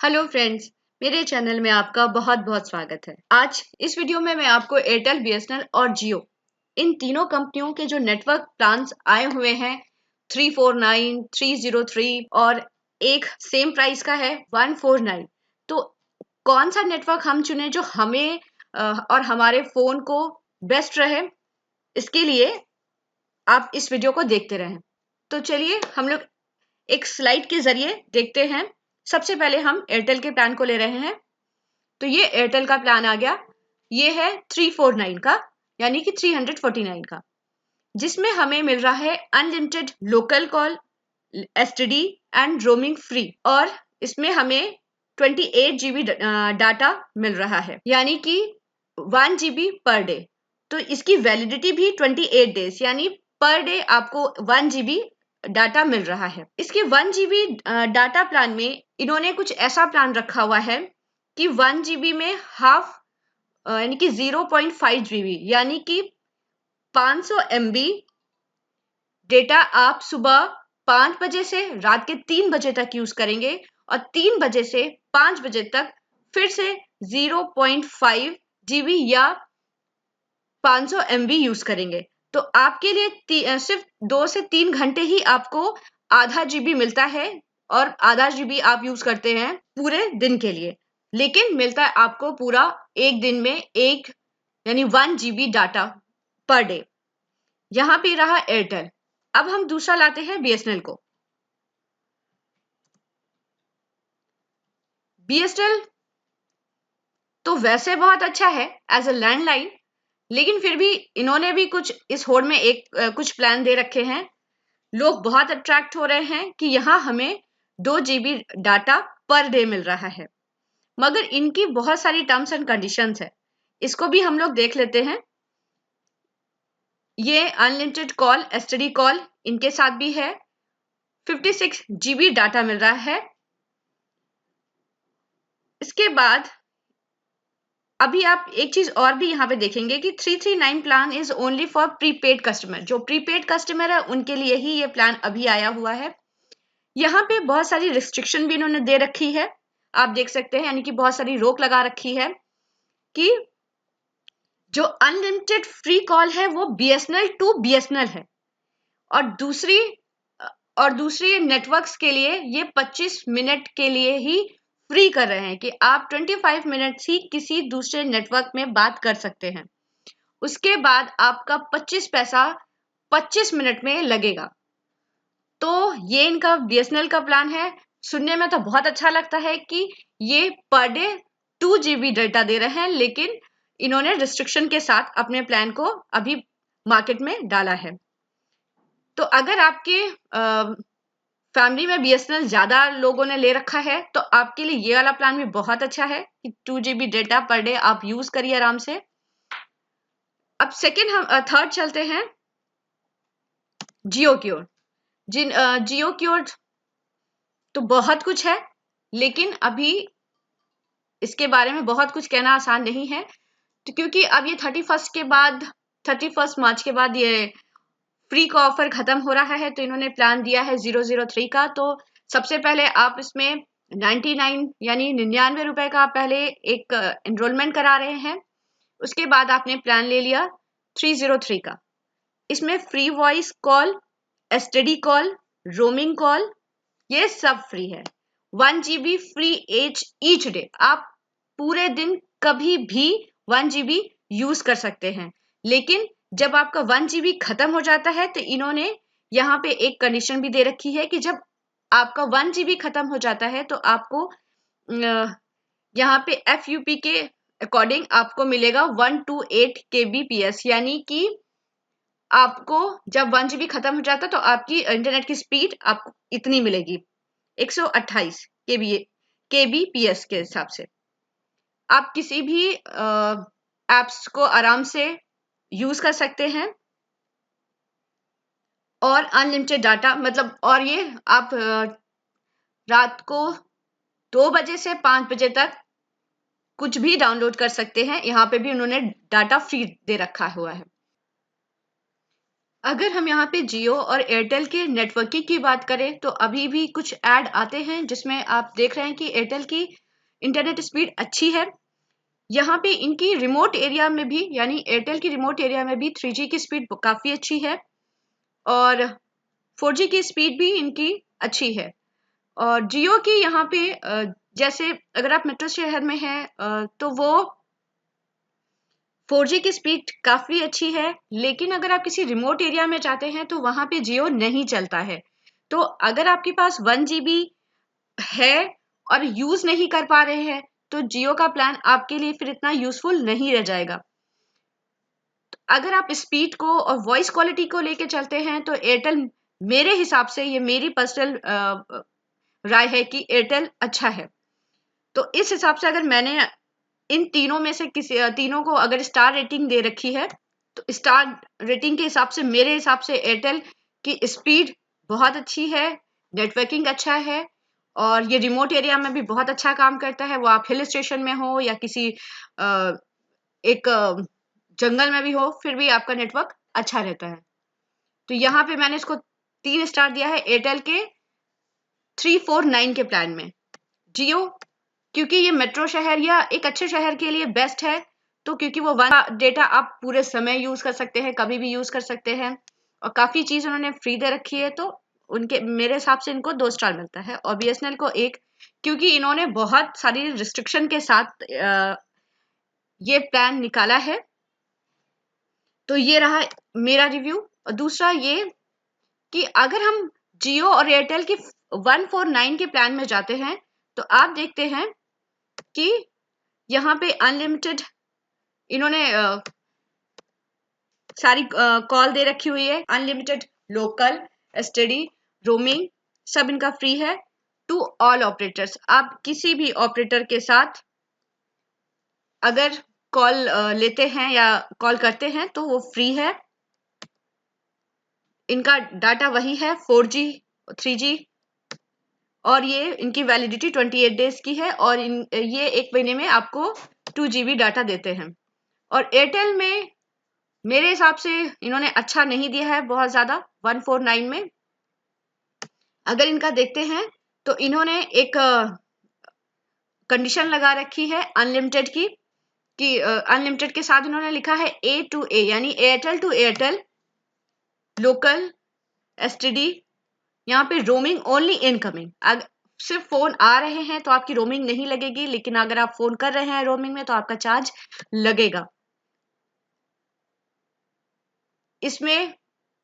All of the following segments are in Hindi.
हेलो फ्रेंड्स, मेरे चैनल में आपका बहुत बहुत स्वागत है। आज इस वीडियो में मैं आपको एयरटेल, बीएसएनएल और जियो इन तीनों कंपनियों के जो नेटवर्क प्लान्स आए हुए हैं 349, 303 और एक सेम प्राइस का है 149। तो कौन सा नेटवर्क हम चुने जो हमें और हमारे फोन को बेस्ट रहे, इसके लिए आप इस वीडियो को देखते रहें। तो चलिए हम लोग एक स्लाइड के जरिए देखते हैं। सबसे पहले हम एयरटेल के प्लान को ले रहे हैं। तो ये एयरटेल का प्लान आ गया। ये है 349 का, यानी कि 349 का, जिसमें हमें मिल रहा है unlimited local call, STD and roaming free, और इसमें हमें 28 GB डाटा मिल रहा है, यानी कि 1 GB पर डे। तो इसकी वैलिडिटी भी 28 डेज, यानी पर डे आपको 1 GB डाटा मिल रहा है। इसके 1 GB डाटा प्लान में इन्होंने कुछ ऐसा प्लान रखा हुआ है कि 1 GB में हाफ, यानी कि 0.5 GB, यानी कि 500 MB डेटा आप सुबह 5 बजे से रात के 3 बजे तक यूज करेंगे, और 3 बजे से 5 बजे तक फिर से 0.5 GB या 500 MB यूज करेंगे। तो आपके लिए सिर्फ 2 से 3 घंटे ही आपको आधा GB मिलता है, और आधा GB आप यूज करते हैं पूरे दिन के लिए, लेकिन मिलता है आपको पूरा एक दिन में एक, यानी 1 GB डाटा पर डे। यहां पे रहा एयरटेल। अब हम दूसरा लाते हैं बीएसएनएल को। बीएसएनएल तो वैसे बहुत अच्छा है एज अ लैंडलाइन, लेकिन फिर भी इन्होंने भी कुछ इस होड़ में कुछ प्लान दे रखे हैं। लोग बहुत अट्रैक्ट हो रहे हैं कि यहाँ हमें 2 GB data per day meal रहा है, मगर इनकी बहुत सारी टर्म्स एंड कंडीशंस है। इसको भी हम लोग देख लेते हैं। ये अनलिमिटेड कॉल, एसटीडी कॉल इनके साथ भी है। 56 GB डाटा मिल रहा है। इसके बाद अभी आप एक चीज और भी यहाँ पे देखेंगे कि 339 plan is only for prepaid customer. जो प्रीपेड कस्टमर है उनके लिए ही ये प्लान अभी आया हुआ है। यहाँ पे बहुत सारी रिस्ट्रिक्शन भी इन्होंने दे रखी है, आप देख सकते हैं, यानी कि बहुत सारी रोक लगा रखी है कि जो अनलिमिटेड फ्री कॉल है वो बीएसएनएल टू बीएसएनएल है, और दूसरी नेटवर्क्स के लिए ये 25 मिनट के लिए ही फ्री कर रहे हैं कि आप 25 मिनट ही किसी दूसरे नेटवर्क में बात कर सकते हैं। उसके बाद आपका 25 पैसा 25 मिनट में लगेगा। तो ये इनका बीएसएनएल का प्लान है। सुनने में तो बहुत अच्छा लगता है कि ये पर डे 2 GB डाटा दे रहे हैं, लेकिन इन्होंने रिस्ट्रिक्शन के साथ अपने प्लान को अभी मार्केट में डाला है। तो अगर आपके फैमिली में बीएसएनएल ज्यादा लोगों ने ले रखा है तो आपके लिए ये वाला प्लान भी बहुत अच्छा है कि 2 GB डेटा पर डे आप यूज करिए आराम से। अब थर्ड चलते हैं जियो की ओर। जियो की ओर तो बहुत कुछ है, लेकिन अभी इसके बारे में बहुत कुछ कहना आसान नहीं है। तो क्योंकि अब ये 31 मार्च के बाद ये फ्री का ऑफर खत्म हो रहा है, तो इन्होंने प्लान दिया है 003 का। तो सबसे पहले आप इसमें 99 यानी 99 रुपए का आप पहले एक एनरोलमेंट करा रहे हैं। उसके बाद आपने प्लान ले लिया 303 का। इसमें free voice call, STD call, roaming call, ये सब फ्री है। 1 GB फ्री ईच डे, आप पूरे दिन कभी भी 1 GB यूज कर सकते हैं। लेकिन जब आपका 1 GB खत्म हो जाता है तो इन्होंने यहाँ पे एक कंडीशन भी दे रखी है कि जब आपका 1 GB खत्म हो जाता है तो आपको यहाँ पे FUP के अकॉर्डिंग आपको मिलेगा 128 kbps, यानी कि आपको जब 1 GB खत्म हो जाता है तो आपकी इंटरनेट की स्पीड आपको इतनी मिलेगी, 128 kbps के हिसाब से। आप किसी भी एप्स को आराम से यूज कर सकते हैं, और अनलिमिटेड डाटा मतलब, और ये आप रात को 2 बजे से 5 बजे तक कुछ भी डाउनलोड कर सकते हैं। यहाँ पे भी उन्होंने डाटा फ्री दे रखा हुआ है। अगर हम यहाँ पे जियो और एयरटेल के नेटवर्किंग की बात करें तो अभी भी कुछ ऐड आते हैं जिसमें आप देख रहे हैं कि एयरटेल की इंटरनेट स्पीड अच्छी है। यहाँ पे इनकी रिमोट एरिया में भी, यानी एयरटेल की रिमोट एरिया में भी 3G की स्पीड काफ़ी अच्छी है और 4G की स्पीड भी इनकी अच्छी है। और जियो की यहाँ पे जैसे अगर आप मेट्रो शहर में हैं तो वो 4G की स्पीड काफ़ी अच्छी है, लेकिन अगर आप किसी रिमोट एरिया में जाते हैं तो वहाँ पे जियो नहीं चलता है। तो अगर आपके पास 1 GB है और यूज़ नहीं कर पा रहे हैं तो जियो का प्लान आपके लिए फिर इतना यूज़फुल नहीं रह जाएगा। अगर आप स्पीड को और वॉइस क्वालिटी को लेके चलते हैं तो एयरटेल, मेरे हिसाब से, ये मेरी पर्सनल राय है कि एयरटेल अच्छा है। तो इस हिसाब से अगर मैंने इन तीनों में से किसी तीनों को अगर स्टार रेटिंग दे रखी है तो स्टार रेटिंग के हिसाब से मेरे हिसाब से एयरटेल की स्पीड बहुत अच्छी है, नेटवर्किंग अच्छा है और ये रिमोट एरिया में भी बहुत अच्छा काम करता है। वो आप हिल स्टेशन में हो या किसी एक जंगल में भी हो, फिर भी आपका नेटवर्क अच्छा रहता है। तो यहाँ पे मैंने इसको 3 स्टार दिया है एयरटेल के 349 के प्लान में। जियो क्योंकि ये मेट्रो शहर या एक अच्छे शहर के लिए बेस्ट है, तो क्योंकि वो वन डेटा आप पूरे समय यूज कर सकते हैं, कभी भी यूज कर सकते हैं और काफी चीज उन्होंने फ्री दे रखी है, तो उनके मेरे हिसाब से इनको 2 स्टार मिलता है। और बीएसएनएल को 1, क्योंकि इन्होंने बहुत सारी रिस्ट्रिक्शन के साथ ये प्लान निकाला है। तो ये रहा मेरा रिव्यू। और दूसरा ये कि अगर हम जियो और एयरटेल की 149 के प्लान में जाते हैं तो आप देखते हैं कि यहाँ पे अनलिमिटेड इन्होंने सारी कॉल दे रखी हुई है, अनलिमिटेड लोकल, एसटीडी, रोमिंग, सब इनका फ्री है टू ऑल ऑपरेटर्स। आप किसी भी ऑपरेटर के साथ अगर कॉल लेते हैं या कॉल करते हैं तो वो फ्री है। इनका डाटा वही है 4G 3G और ये इनकी वैलिडिटी 28 डेज की है और ये 1 महीने में आपको 2 GB डाटा देते हैं। और एयरटेल में मेरे हिसाब से इन्होंने अच्छा नहीं दिया है बहुत ज्यादा 149 में। अगर इनका देखते हैं तो इन्होंने एक कंडीशन लगा रखी है अनलिमिटेड की, कि अनलिमिटेड के साथ इन्होंने लिखा है A to A, यानी Airtel to Airtel, local, STD, यहाँ पे रोमिंग ओनली इनकमिंग। अगर सिर्फ फोन आ रहे हैं तो आपकी रोमिंग नहीं लगेगी, लेकिन अगर आप फोन कर रहे हैं रोमिंग में तो आपका चार्ज लगेगा। इसमें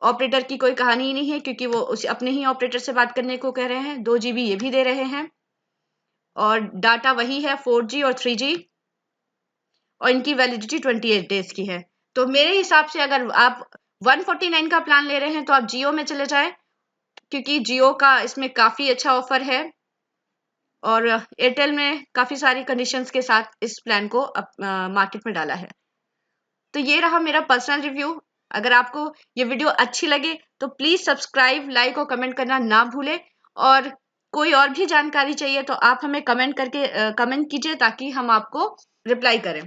ऑपरेटर की कोई कहानी ही नहीं है क्योंकि वो उस अपने ही ऑपरेटर से बात करने को कह रहे हैं। 2 GB ये भी दे रहे हैं और डाटा वही है 4G और 3G और इनकी वैलिडिटी 28 डेज की है। तो मेरे हिसाब से अगर आप 149 का प्लान ले रहे हैं तो आप जियो में चले जाएं, क्योंकि जियो का इसमें काफ़ी अच्छा ऑफर है और एयरटेल में काफ़ी सारी कंडीशंस के साथ इस प्लान को मार्केट में डाला है। तो ये रहा मेरा पर्सनल रिव्यू। अगर आपको ये वीडियो अच्छी लगे तो प्लीज़ सब्सक्राइब, लाइक और कमेंट करना ना भूलें। और कोई और भी जानकारी चाहिए तो आप हमें कमेंट कीजिए ताकि हम आपको रिप्लाई करें।